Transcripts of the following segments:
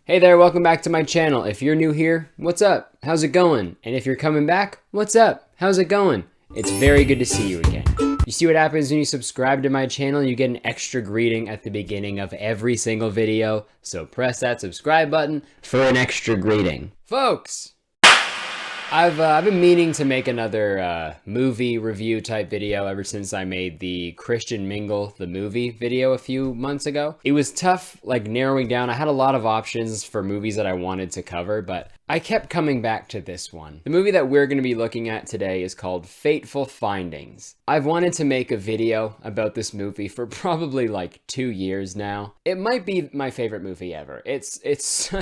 Hey there, welcome back to my channel. If you're new here, what's up? How's it going? And if you're coming back, what's up? How's it going? It's very good to see you again. You see what happens when you subscribe to my channel? You get an extra greeting at the beginning of every single video. So press that subscribe button for an extra greeting. Folks! I've been meaning to make another movie review type video ever since I made the Christian Mingle the movie video a few months ago. It was tough narrowing down. I had a lot of options for movies that I wanted to cover, but I kept coming back to this one. The movie that we're going to be looking at today is called Fateful Findings. I've wanted to make a video about this movie for probably like 2 years now. It might be my favorite movie ever. It's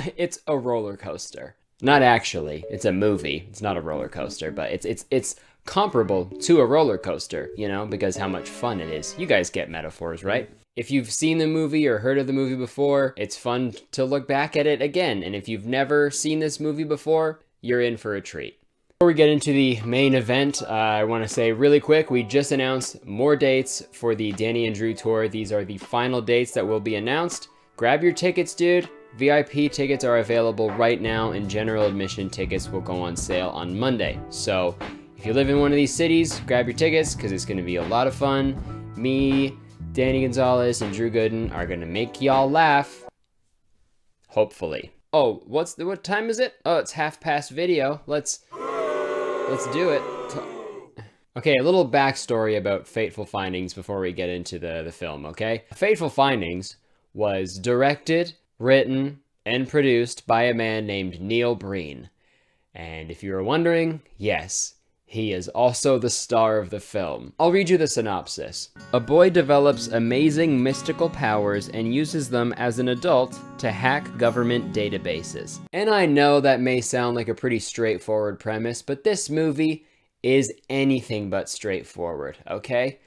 a roller coaster. Not actually, it's a movie. It's not a roller coaster, but it's comparable to a roller coaster, you know, because how much fun it is. You guys get metaphors, right? If you've seen the movie or heard of the movie before, it's fun to look back at it again. And if you've never seen this movie before, you're in for a treat. Before we get into the main event, I want to say really quick, we just announced more dates for the Danny and Drew tour. These are the final dates that will be announced. Grab your tickets, dude. VIP tickets are available right now, and general admission tickets will go on sale on Monday. So if you live in one of these cities, grab your tickets because it's going to be a lot of fun. Me, Danny Gonzalez, and Drew Gooden are going to make y'all laugh. Hopefully. Oh, what time is it? Oh, it's half past video. Let's do it. Okay, a little backstory about Fateful Findings before we get into the film, okay? Fateful Findings was directed, written, and produced by a man named Neil Breen. And if you were wondering, yes, he is also the star of the film. I'll read you the synopsis. A boy develops amazing mystical powers and uses them as an adult to hack government databases. And I know that may sound like a pretty straightforward premise, but this movie is anything but straightforward, okay?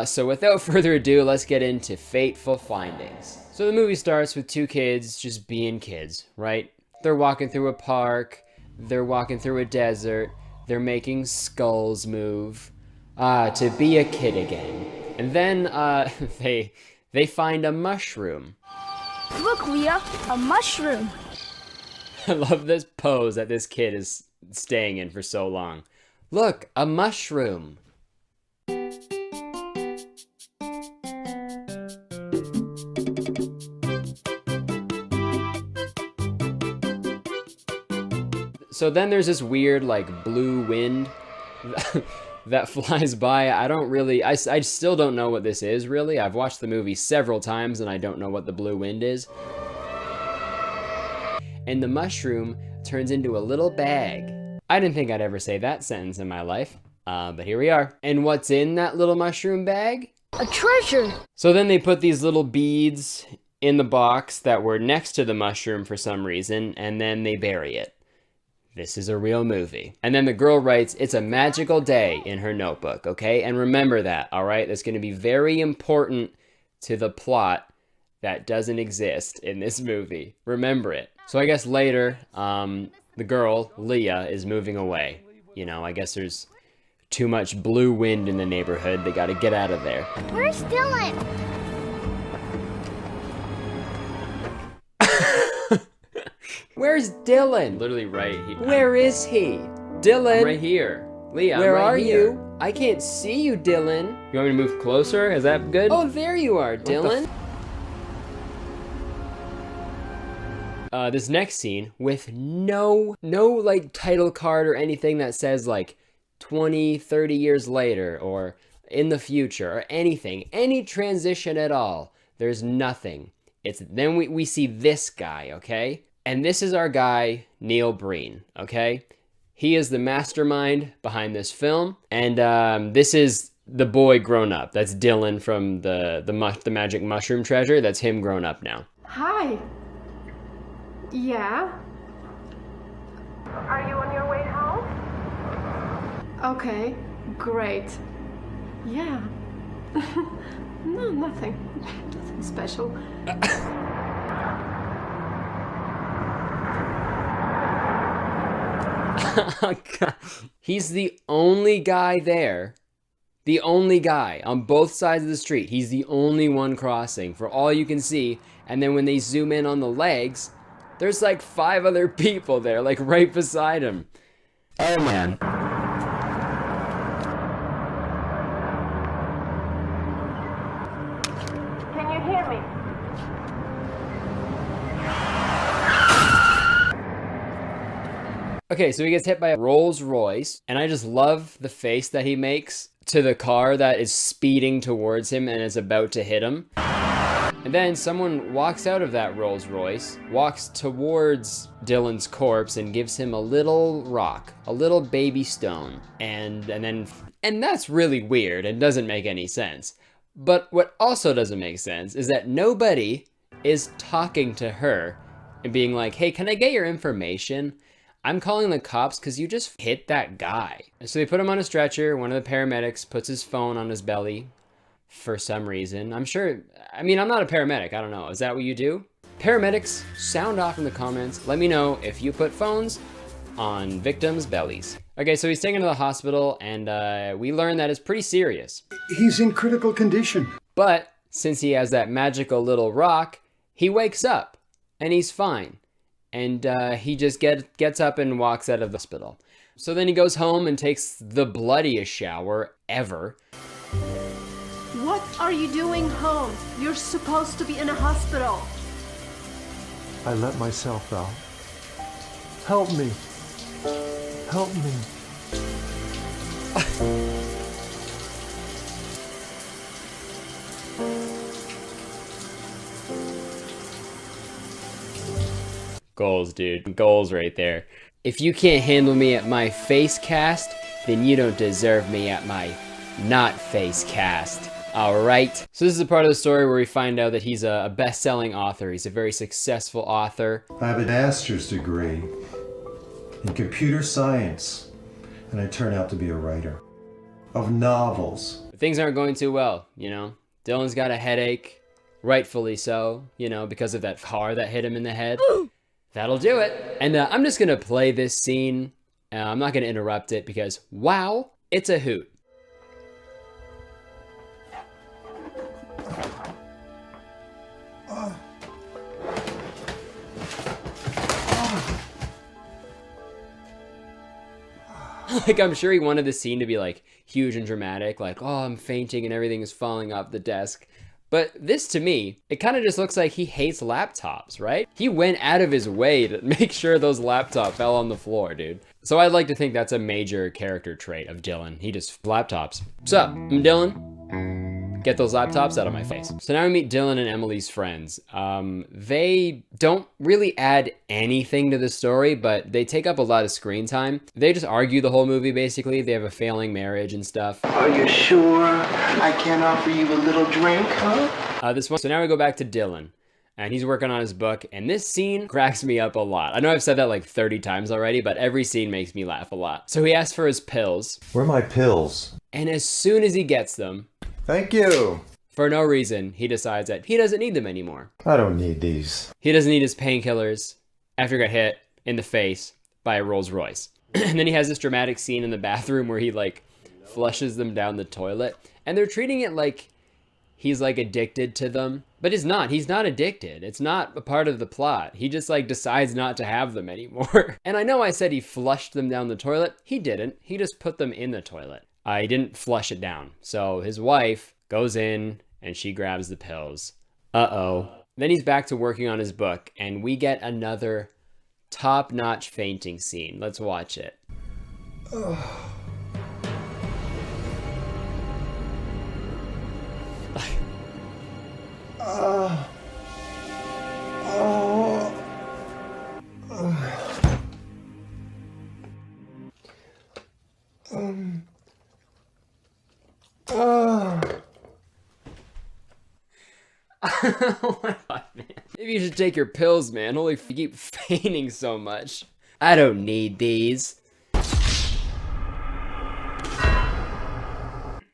So without further ado, let's get into Fateful Findings. So the movie starts with two kids just being kids, right? They're walking through a park, they're walking through a desert, they're making skulls move, to be a kid again. And then they find a mushroom. Look, Leah, a mushroom. I love this pose that this kid is staying in for so long. Look, a mushroom. So then there's this weird like blue wind that flies by. I still don't know what this is really. I've watched the movie several times and I don't know what the blue wind is. And the mushroom turns into a little bag. I didn't think I'd ever say that sentence in my life, but here we are. And what's in that little mushroom bag? A treasure. So then they put these little beads in the box that were next to the mushroom for some reason, and then they bury it. This is a real movie. And then the girl writes, "It's a magical day" in her notebook, okay? And remember that, all right? That's going to be very important to the plot that doesn't exist in this movie. Remember it. So I guess later, the girl, Leah, is moving away. You know, I guess there's too much blue wind in the neighborhood. They got to get out of there. Where's Dylan? Where's Dylan? Literally right here. Where is he? Dylan! I'm right here. Leah, Where I'm right are here. you? I can't see you, Dylan. You want me to move closer? Is that good? Oh, there you are, Dylan. This next scene with no like title card or anything that says like 20, 30 years later or in the future or anything, any transition at all. There's nothing. Then we see this guy, okay? And this is our guy, Neil Breen, okay? He is the mastermind behind this film, and this is the boy grown up. That's Dylan from the Magic Mushroom Treasure. That's him grown up now. Hi. Yeah? Are you on your way home? Okay, great. Yeah. No, nothing. Nothing special. He's the only guy there. The only guy on both sides of the street. He's the only one crossing for all you can see. And then when they zoom in on the legs, There's like 5 other people there, like right beside him. Oh man. Can you hear me? Okay, so he gets hit by a Rolls Royce, and I just love the face that he makes to the car that is speeding towards him and is about to hit him. And then someone walks out of that Rolls Royce, walks towards Dylan's corpse and gives him a little rock, a little baby stone. And that's really weird and doesn't make any sense. But what also doesn't make sense is that nobody is talking to her and being like, hey, can I get your information? I'm calling the cops because you just hit that guy. So they put him on a stretcher. One of the paramedics puts his phone on his belly for some reason. I'm not a paramedic. I don't know. Is that what you do? Paramedics, sound off in the comments. Let me know if you put phones on victims' bellies. Okay, so he's taken to the hospital, and we learn that it's pretty serious. He's in critical condition. But since he has that magical little rock, he wakes up, and he's fine. And he just gets up and walks out of the hospital. So then he goes home and takes the bloodiest shower ever. What are you doing home? You're supposed to be in a hospital. I let myself out. Help me. Help me. Goals, dude. Goals right there. If you can't handle me at my face cast, then you don't deserve me at my not face cast. Alright. So this is a part of the story where we find out that he's a best-selling author. He's a very successful author. I have a master's degree in computer science, and I turn out to be a writer of novels. But things aren't going too well, you know? Dylan's got a headache, rightfully so, you know, because of that car that hit him in the head. That'll do it. And I'm just gonna play this scene. I'm not gonna interrupt it because, wow, it's a hoot. Like, I'm sure he wanted the scene to be like huge and dramatic, like, oh, I'm fainting and everything is falling off the desk. But this, to me, it kind of just looks like he hates laptops, right? He went out of his way to make sure those laptops fell on the floor, dude. So I'd like to think that's a major character trait of Dylan. He just laptops. What's up? I'm Dylan. Get those laptops out of my face. So now we meet Dylan and Emily's friends. They don't really add anything to the story, but they take up a lot of screen time. They just argue the whole movie, basically. They have a failing marriage and stuff. Are you sure I can offer you a little drink, huh? So now we go back to Dylan, and he's working on his book, and this scene cracks me up a lot. I know I've said that like 30 times already, but every scene makes me laugh a lot. So he asks for his pills. Where are my pills? And as soon as he gets them, Thank you. for no reason, he decides that he doesn't need them anymore. I don't need these. He doesn't need his painkillers after he got hit in the face by a Rolls Royce. And then he has this dramatic scene in the bathroom where he like flushes them down the toilet, and they're treating it like he's like addicted to them, but he's not addicted. It's not a part of the plot. He just like decides not to have them anymore. And I know I said he flushed them down the toilet. He didn't. He just put them in the toilet. He didn't flush it down. So his wife goes in and she grabs the pills. Uh-oh. Then he's back to working on his book, and we get another top-notch fainting scene. Let's watch it. Oh my God, man. Maybe you should take your pills, man. Holy, you keep fainting so much. I don't need these.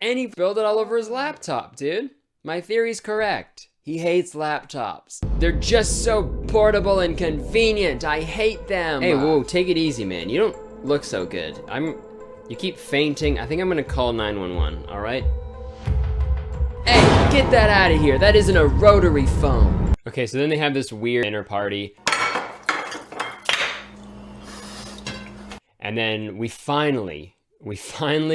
And he spilled it all over his laptop, dude. My theory's correct. He hates laptops. They're just so portable and convenient. I hate them. Hey, whoa, take it easy, man. You don't look so good. You keep fainting. I think I'm gonna call 911, all right? Hey, get that out of here. That isn't a rotary phone. Okay, so then they have this weird dinner party. And then we finally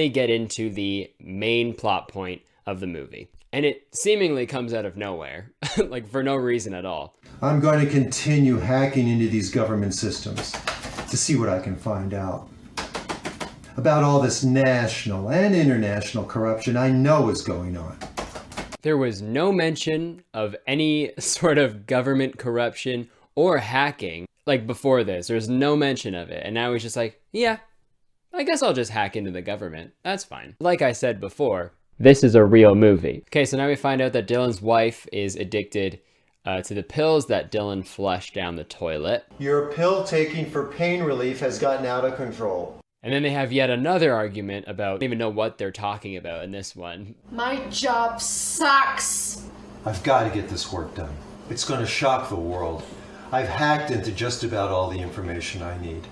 get into the main plot point of the movie. And it seemingly comes out of nowhere, like for no reason at all. I'm going to continue hacking into these government systems to see what I can find out about all this national and international corruption I know is going on. There was no mention of any sort of government corruption or hacking like before this. There's no mention of it. And now he's just like, yeah, I guess I'll just hack into the government. That's fine. Like I said before, this is a real movie. Okay, so now we find out that Dylan's wife is addicted to the pills that Dylan flushed down the toilet. Your pill taking for pain relief has gotten out of control. And then they have yet another argument about, I don't even know what they're talking about in this one. My job sucks. I've got to get this work done. It's going to shock the world. I've hacked into just about all the information I need.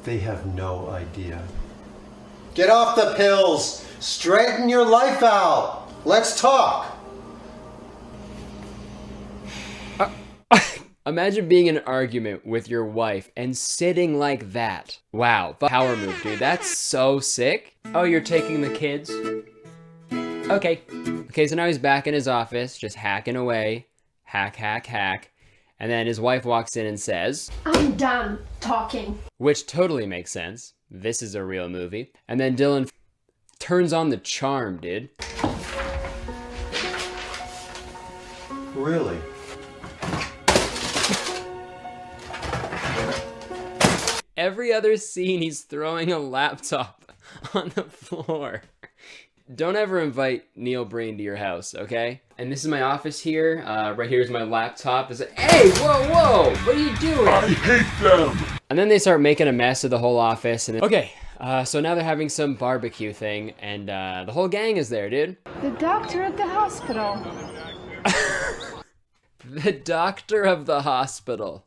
They have no idea. Get off the pills! Straighten your life out! Let's talk! Imagine being in an argument with your wife and sitting like that. Wow, power move, dude. That's so sick. Oh, you're taking the kids? Okay. Okay, so now he's back in his office, just hacking away. Hack, hack, hack. And then his wife walks in and says, I'm done talking. Which totally makes sense. This is a real movie. And then Dylan turns on the charm, dude. Really? Every other scene, he's throwing a laptop on the floor. Don't ever invite Neil Breen to your house, okay? And this is my office here. Right here is my laptop. It's like, hey, whoa, whoa, what are you doing? I hate them! And then they start making a mess of the whole office. And then, okay, so now they're having some barbecue thing, and the whole gang is there, dude. The doctor at the hospital. The doctor of the hospital.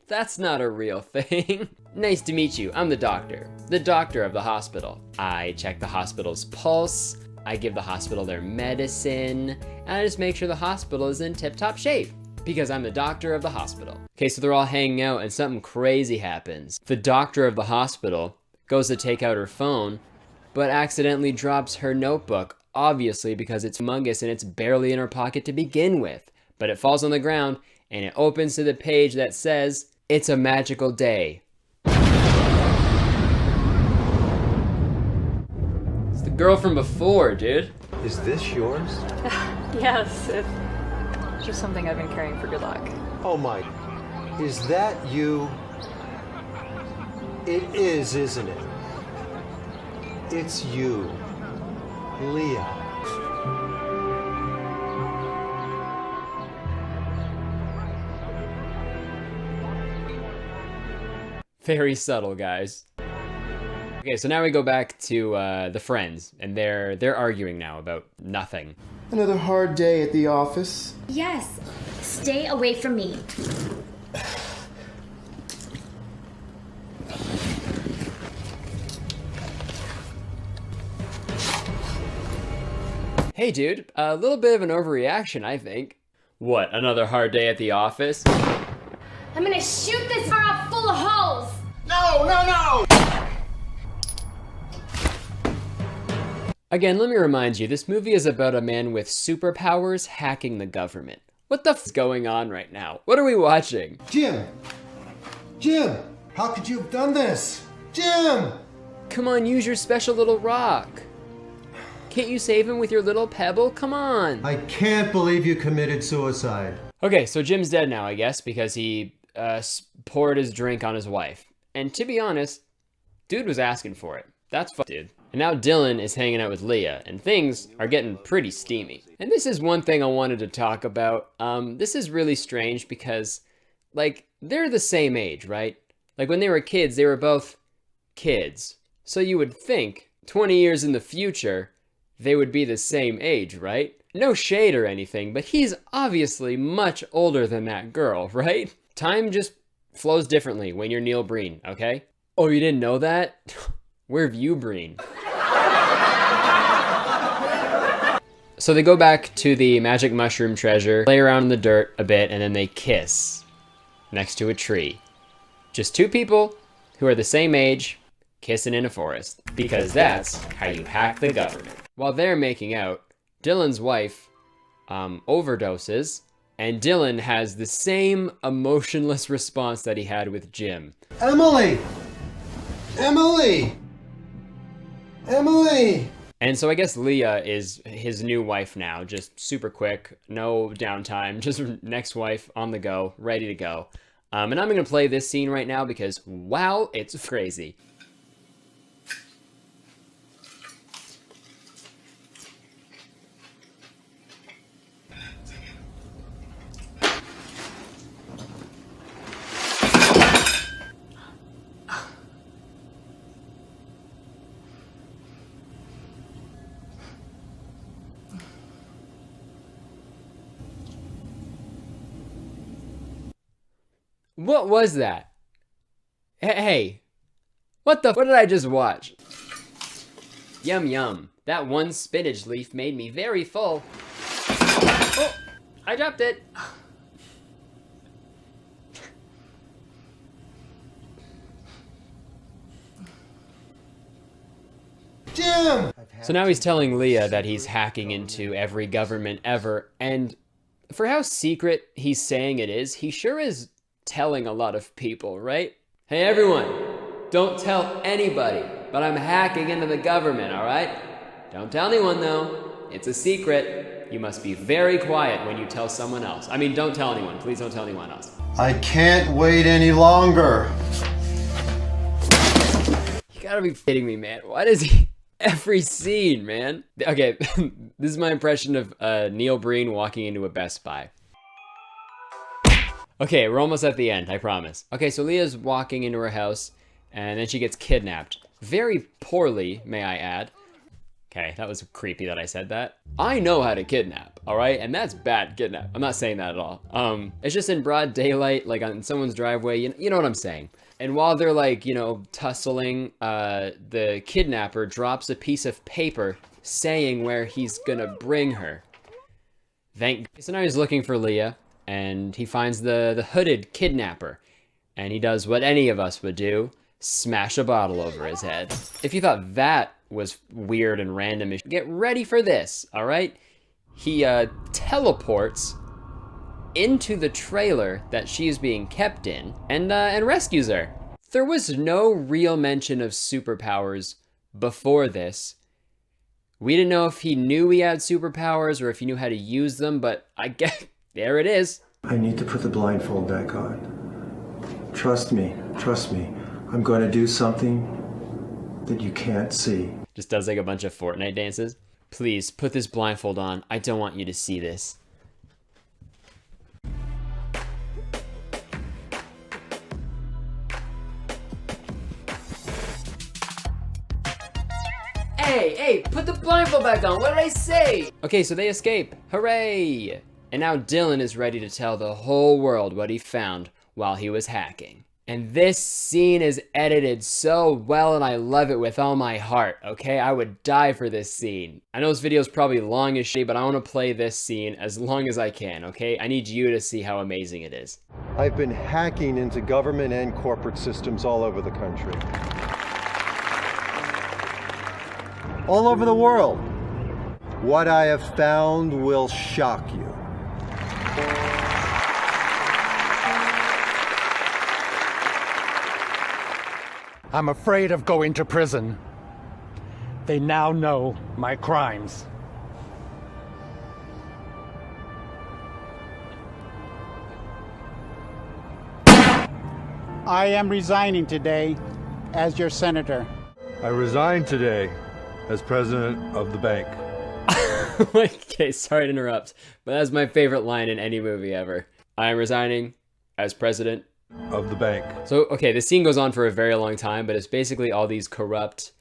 That's not a real thing. Nice to meet you. I'm the doctor of the hospital. I check the hospital's pulse, I give the hospital their medicine, and I just make sure the hospital is in tip-top shape because I'm the doctor of the hospital. Okay, so they're all hanging out and something crazy happens. The doctor of the hospital goes to take out her phone, but accidentally drops her notebook, obviously because it's humongous and it's barely in her pocket to begin with. But it falls on the ground and it opens to the page that says, "It's a magical day." It's the girl from before, dude. Is this yours? Yes, it's just something I've been carrying for good luck. Oh my, is that you? It is, isn't it? It's you, Leah. Very subtle, guys. Okay, so now we go back to the friends, and they're arguing now about nothing. Another hard day at the office. Yes. Stay away from me. Hey, dude, a little bit of an overreaction, I think. What, another hard day at the office? I'm gonna shoot this car off full of holes. No, no, no! Again, let me remind you, this movie is about a man with superpowers hacking the government. What the f*** is going on right now? What are we watching? Jim! Jim! How could you have done this? Jim! Come on, use your special little rock. Can't you save him with your little pebble? Come on. I can't believe you committed suicide. Okay, so Jim's dead now, I guess, because he poured his drink on his wife. And to be honest, dude was asking for it. That's dude. And now Dylan is hanging out with Leah, and things are getting pretty steamy. And this is one thing I wanted to talk about. This is really strange because, like, they're the same age, right? Like, when they were kids, they were both kids. So you would think 20 years in the future, they would be the same age, right? No shade or anything, but he's obviously much older than that girl, right? Time just flows differently when you're Neil Breen, okay? Oh, you didn't know that? Where have you Breen? So they go back to the magic mushroom treasure, play around in the dirt a bit, and then they kiss next to a tree. Just two people who are the same age, kissing in a forest. Because that's how you hack the government. While they're making out, Dylan's wife overdoses, and Dylan has the same emotionless response that he had with Jim. Emily! Emily! Emily! And so I guess Leah is his new wife now, just super quick, no downtime, just next wife on the go, ready to go. And I'm gonna play this scene right now because, wow, it's crazy. What was that? Hey, what did I just watch? Yum yum. That one spinach leaf made me very full. Oh, I dropped it. Jim! So now he's telling Leah that he's hacking into every government ever, and for how secret he's saying it is, he sure is telling a lot of people, right? Hey everyone, don't tell anybody, but I'm hacking into the government, all right? Don't tell anyone though, it's a secret. You must be very quiet when you tell someone else. I mean, don't tell anyone, please don't tell anyone else. I can't wait any longer. You gotta be kidding me, man. Why does he, every scene, man? Okay, this is my impression of Neil Breen walking into a Best Buy. Okay, we're almost at the end, I promise. Okay, so Leah's walking into her house, and then she gets kidnapped. Very poorly, may I add. Okay, that was creepy that I said that. I know how to kidnap, all right? And that's bad kidnap. I'm not saying that at all. It's just in broad daylight, like on someone's driveway, you know what I'm saying. And while they're like, you know, tussling, the kidnapper drops a piece of paper saying where he's gonna bring her. So now he's looking for Leah, and he finds the hooded kidnapper, and he does what any of us would do, smash a bottle over his head. If you thought that was weird and random, get ready for this, all right? He teleports into the trailer that she's being kept in, and rescues her. There was no real mention of superpowers before this. We didn't know if he knew he had superpowers or if he knew how to use them, but I guess there it is. I need to put the blindfold back on. Trust me. I'm going to do something that you can't see. Just does like a bunch of Fortnite dances. Please, put this blindfold on. I don't want you to see this. Hey, put the blindfold back on. What did I say? Okay, so they escape. Hooray! And now Dylan is ready to tell the whole world what he found while he was hacking. And this scene is edited so well, and I love it with all my heart, okay? I would die for this scene. I know this video is probably long as shit, but I want to play this scene as long as I can, okay? I need you to see how amazing it is. I've been hacking into government and corporate systems all over the country. All over the world. What I have found will shock you. I'm afraid of going to prison. They now know my crimes. I am resigning today as your senator. I resign today as president of the bank. Okay, sorry to interrupt, but that's my favorite line in any movie ever. I am resigning as president of the bank. So, okay, the scene goes on for a very long time, but it's basically all these corrupt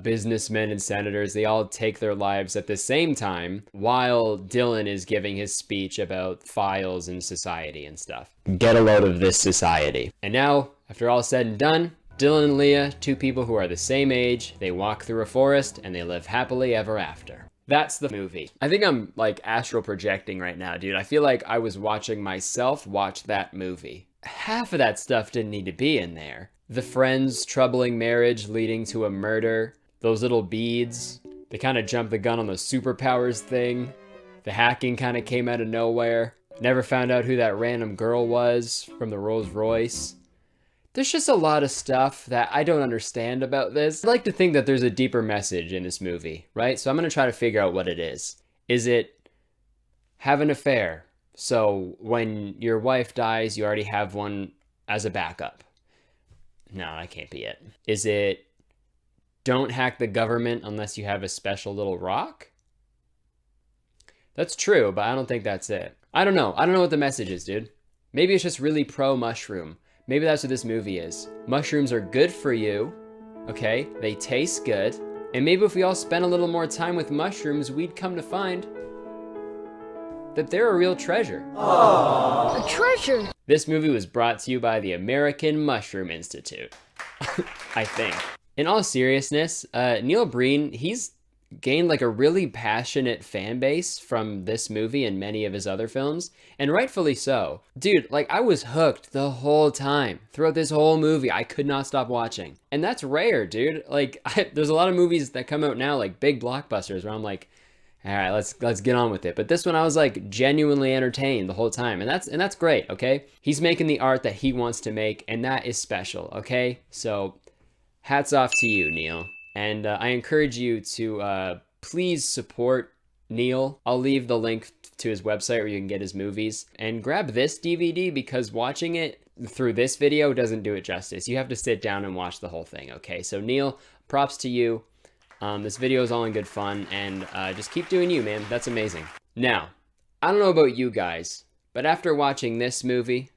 businessmen and senators. They all take their lives at the same time while Dylan is giving his speech about files and society and stuff. Get a load of this society. And now, after all said and done, Dylan and Leah, two people who are the same age, they walk through a forest and they live happily ever after. That's the movie. I think I'm like astral projecting right now, dude. I feel like I was watching myself watch that movie. half of that stuff didn't need to be in there. The friend's troubling marriage leading to a murder, those little beads, they kind of jumped the gun on the superpowers thing. The hacking kind of came out of nowhere. Never found out who that random girl was from the Rolls Royce. There's just a lot of stuff that I don't understand about this. I like to think that there's a deeper message in this movie, right? So I'm gonna try to figure out what it is. Is it have an affair, so when your wife dies, you already have one as a backup? No, that can't be it. Is it don't hack the government unless you have a special little rock? That's true, but I don't think that's it. I don't know. I don't know what the message is, dude. Maybe it's just really pro-mushroom. Maybe that's what this movie is. Mushrooms are good for you, okay? They taste good. And maybe if we all spent a little more time with mushrooms, we'd come to find that they're a real treasure. A treasure? This movie was brought to you by the American Mushroom Institute, I think. In all seriousness, Neil Breen, he's gained like a really passionate fan base from this movie and many of his other films, and rightfully so. Dude, like I was hooked the whole time. Throughout this whole movie, I could not stop watching. And that's rare, dude. Like there's a lot of movies that come out now, like big blockbusters, where I'm like, all right, let's get on with it. But this one I was like genuinely entertained the whole time, and that's great, okay? He's making the art that he wants to make, and that is special, okay? So hats off to you, Neil. And I encourage you to please support Neil. I'll leave the link to his website where you can get his movies. And grab this DVD because watching it through this video doesn't do it justice. You have to sit down and watch the whole thing, okay? So Neil, props to you. This video is all in good fun, and just keep doing you, man. That's amazing. Now, I don't know about you guys, but after watching this movie,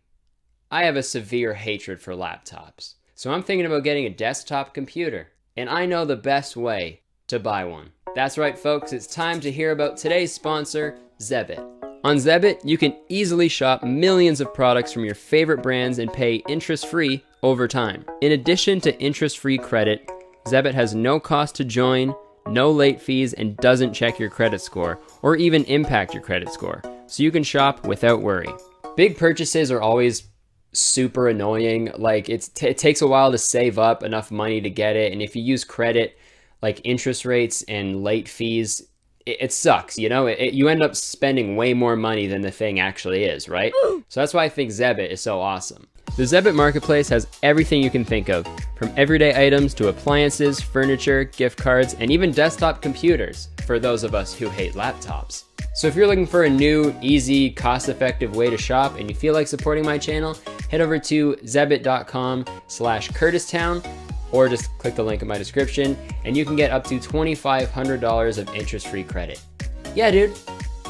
I have a severe hatred for laptops. So I'm thinking about getting a desktop computer. And I know the best way to buy one. That's right, folks, it's time to hear about today's sponsor, Zebit. On Zebit, you can easily shop millions of products from your favorite brands and pay interest-free over time. In addition to interest-free credit, Zebit has no cost to join, no late fees, and doesn't check your credit score, or even impact your credit score, so you can shop without worry. Big purchases are always super annoying. Like it takes a while to save up enough money to get it, and if you use credit, like interest rates and late fees, it sucks, you know? You end up spending way more money than the thing actually is, right? So that's why I think Zebit is so awesome. The Zebit Marketplace has everything you can think of, from everyday items to appliances, furniture, gift cards, and even desktop computers, for those of us who hate laptops. So if you're looking for a new, easy, cost-effective way to shop and you feel like supporting my channel, head over to zebit.com/KurtisTown, or just click the link in my description and you can get up to $2,500 of interest-free credit. Yeah, dude.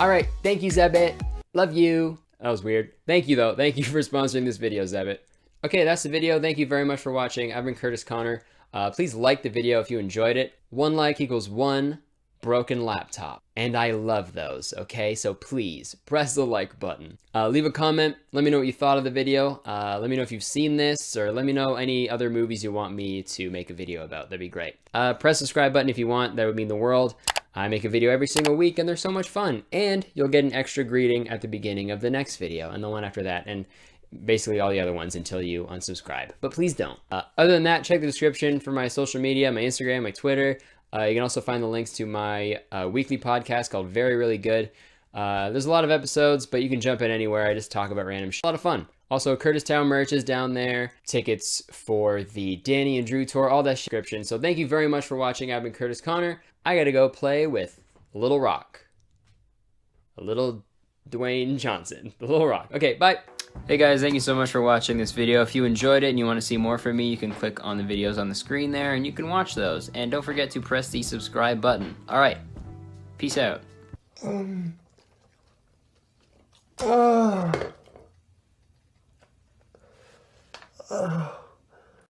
All right, thank you, Zebit. Love you. That was weird. Thank you, though. Thank you for sponsoring this video, Zebit. Okay, that's the video. Thank you very much for watching. I've been Kurtis Connor. Please like the video if you enjoyed it. 1 like equals 1 broken laptop. And I love those, okay? So please, press the like button. Leave a comment. Let me know what you thought of the video. Let me know if you've seen this, or let me know any other movies you want me to make a video about. That'd be great. Press the subscribe button if you want. That would mean the world. I make a video every single week, and they're so much fun. And you'll get an extra greeting at the beginning of the next video, and the one after that, and basically all the other ones until you unsubscribe. But please don't. Other than that, check the description for my social media, my Instagram, my Twitter. You can also find the links to my weekly podcast called Very Really Good. There's a lot of episodes, but you can jump in anywhere. I just talk about random shit. A lot of fun. Also, Kurtis Town merch is down there. Tickets for the Danny and Drew tour, all that description. So thank you very much for watching. I've been Kurtis Connor. I gotta go play with a little rock. A little Dwayne Johnson. The little rock. Okay, bye. Hey guys, thank you so much for watching this video. If you enjoyed it and you want to see more from me, you can click on the videos on the screen there and you can watch those. And don't forget to press the subscribe button. Alright, peace out. Oh.